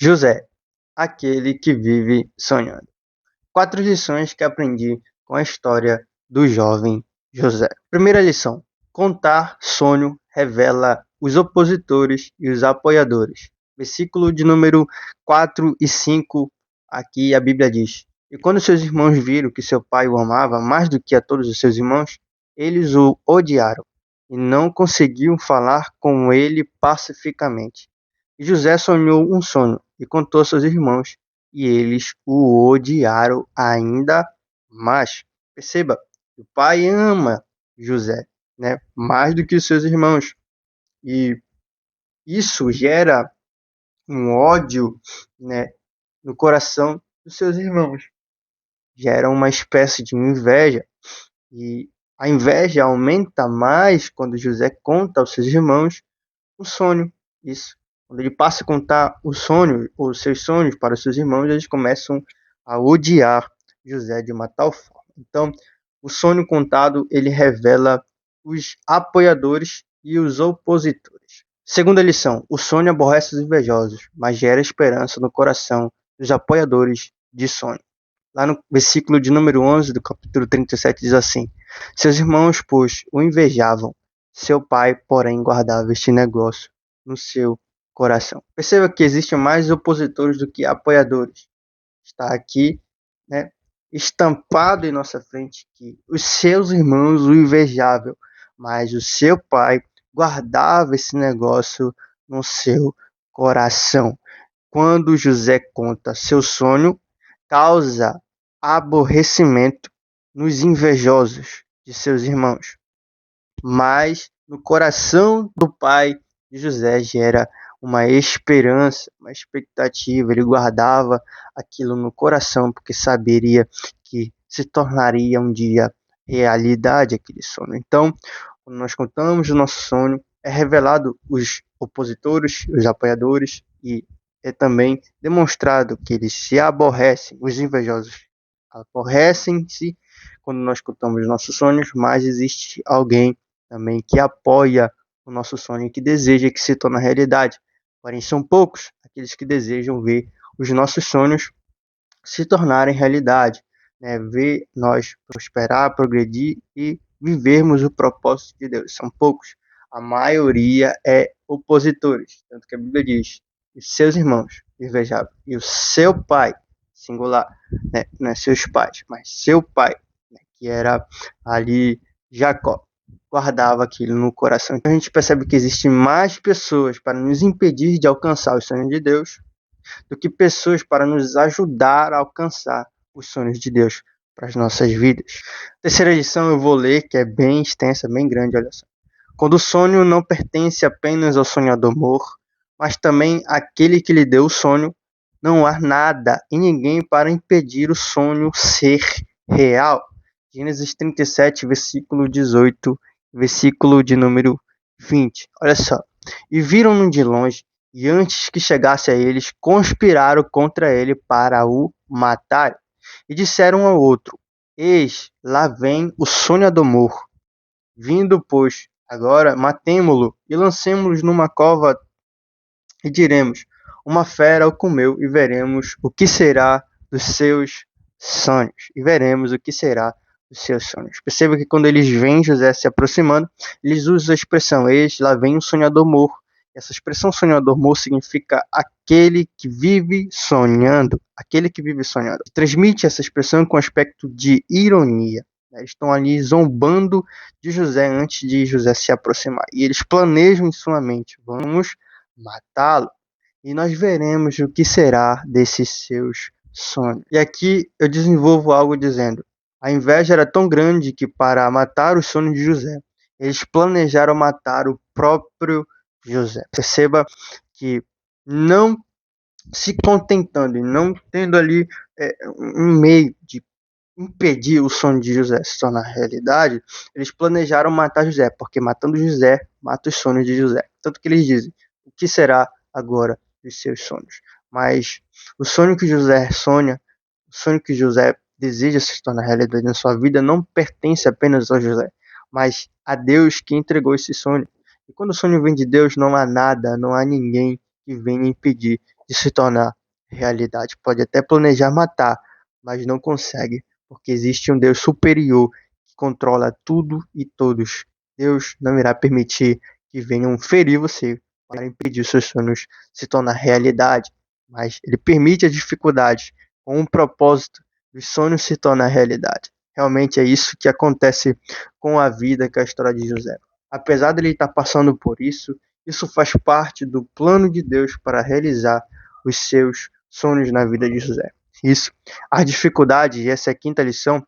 José, aquele que vive sonhando. 4 lições que aprendi com a história do jovem José. Primeira lição: contar sonho revela os opositores e os apoiadores. Versículo de número 4 e 5, aqui a Bíblia diz: E quando seus irmãos viram que seu pai o amava mais do que a todos os seus irmãos, eles o odiaram e não conseguiam falar com ele pacificamente. E José sonhou um sonho e contou a seus irmãos, e eles o odiaram ainda mais. Perceba, o pai ama José, né, mais do que os seus irmãos. E isso gera um ódio, né, no coração dos seus irmãos. Gera uma espécie de inveja. E a inveja aumenta mais quando José conta aos seus irmãos um sonho. Isso. Quando ele passa a contar o sonho, ou os seus sonhos para os seus irmãos, eles começam a odiar José de uma tal forma. Então, o sonho contado, ele revela os apoiadores e os opositores. Segunda lição: o sonho aborrece os invejosos, mas gera esperança no coração dos apoiadores de sonho. Lá no versículo de número 11 do capítulo 37 diz assim: Seus irmãos, pois, o invejavam, seu pai, porém, guardava este negócio no seu coração. Perceba que existem mais opositores do que apoiadores. Está aqui, né, estampado em nossa frente que os seus irmãos o invejavam, mas o seu pai guardava esse negócio no seu coração. Quando José conta seu sonho, causa aborrecimento nos invejosos de seus irmãos, mas no coração do pai de José gera uma esperança, uma expectativa. Ele guardava aquilo no coração porque saberia que se tornaria um dia realidade aquele sonho. Então, quando nós contamos o nosso sonho, é revelado os opositores, os apoiadores, e é também demonstrado que eles se aborrecem, os invejosos aborrecem-se quando nós contamos nossos sonhos, mas existe alguém também que apoia o nosso sonho e que deseja que se torne realidade. Porém, são poucos aqueles que desejam ver os nossos sonhos se tornarem realidade, né? Ver nós prosperar, progredir e vivermos o propósito de Deus. São poucos. A maioria é opositores. Tanto que a Bíblia diz: e seus irmãos invejáveis, e o seu pai, singular, né? Não é seus pais, mas seu pai, né? Que era ali Jacó, guardava aquilo no coração. Então a gente percebe que existem mais pessoas para nos impedir de alcançar os sonhos de Deus do que pessoas para nos ajudar a alcançar os sonhos de Deus para as nossas vidas. Terceira lição eu vou ler, que é bem extensa, bem grande, olha só. Quando o sonho não pertence apenas ao sonhador morto, mas também àquele que lhe deu o sonho, não há nada e ninguém para impedir o sonho ser real. Gênesis 37, versículo 18, versículo de número 20. Olha só. E viram-no de longe, e antes que chegasse a eles, conspiraram contra ele para o matar. E disseram um ao outro: Eis, lá vem o sonhador morto. Vindo, pois, agora, matemo-lo e lancemo-lo numa cova e diremos: Uma fera o comeu, e veremos o que será dos seus sonhos. E veremos o que será dos seus sonhos. Perceba que quando eles veem José se aproximando, eles usam a expressão: Eis, lá vem o sonhador morto. Essa expressão sonhador morto significa aquele que vive sonhando. Aquele que vive sonhando. Transmite essa expressão com aspecto de ironia. Eles estão ali zombando de José antes de José se aproximar. E eles planejam em sua mente: vamos matá-lo, e nós veremos o que será desses seus sonhos. E aqui eu desenvolvo algo dizendo: a inveja era tão grande que, para matar os sonhos de José, eles planejaram matar o próprio José. Perceba que, não se contentando e não tendo ali um meio de impedir o sonho de José se tornar realidade, eles planejaram matar José, porque matando José, mata os sonhos de José. Tanto que eles dizem: o que será agora dos seus sonhos? Mas o sonho que José sonha, o sonho que José deseja se tornar realidade na sua vida, não pertence apenas a José, mas a Deus que entregou esse sonho. E quando o sonho vem de Deus, não há nada, não há ninguém que venha impedir de se tornar realidade. Pode até planejar matar, mas não consegue, porque existe um Deus superior que controla tudo e todos. Deus não irá permitir que venham ferir você para impedir os seus sonhos se tornar realidade, mas ele permite as dificuldades com o propósito dos sonhos se tornar realidade. Realmente é isso que acontece com a vida, com a história de José. Apesar de ele estar passando por isso, isso faz parte do plano de Deus para realizar os seus sonhos na vida de José. Isso, as dificuldades, e essa é a quinta lição,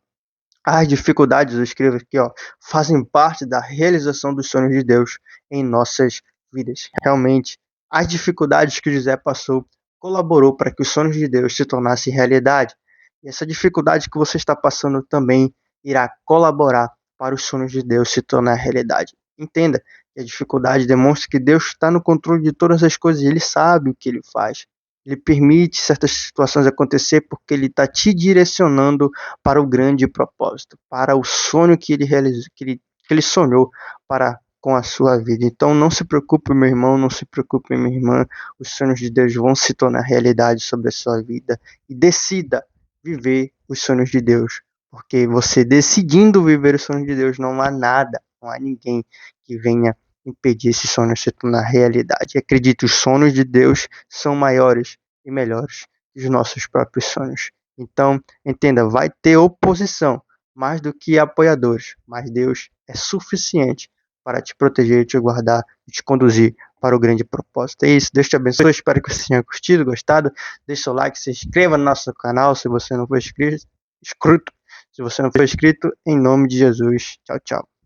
as dificuldades, eu escrevo aqui, ó, fazem parte da realização dos sonhos de Deus em nossas vidas. Realmente, as dificuldades que José passou colaborou para que os sonhos de Deus se tornassem realidade. E essa dificuldade que você está passando também irá colaborar para os sonhos de Deus se tornar realidade. Entenda que a dificuldade demonstra que Deus está no controle de todas as coisas e Ele sabe o que Ele faz. Ele permite certas situações acontecer porque Ele está te direcionando para o grande propósito, para o sonho que Ele realizou, que ele sonhou para com a sua vida. Então não se preocupe, meu irmão, não se preocupe, minha irmã. Os sonhos de Deus vão se tornar realidade sobre a sua vida. E decida viver os sonhos de Deus. Porque você decidindo viver os sonhos de Deus, não há nada, não há ninguém que venha impedir esse sonho de se tornar realidade. Acredite, os sonhos de Deus são maiores e melhores que os nossos próprios sonhos. Então, entenda, vai ter oposição, mais do que apoiadores, mas Deus é suficiente para te proteger, te guardar e te conduzir para o grande propósito. É isso, Deus te abençoe. Eu espero que você tenha curtido, gostado. Deixe seu like, se inscreva no nosso canal se você não for inscrito. Se você não for inscrito, em nome de Jesus. Tchau, tchau.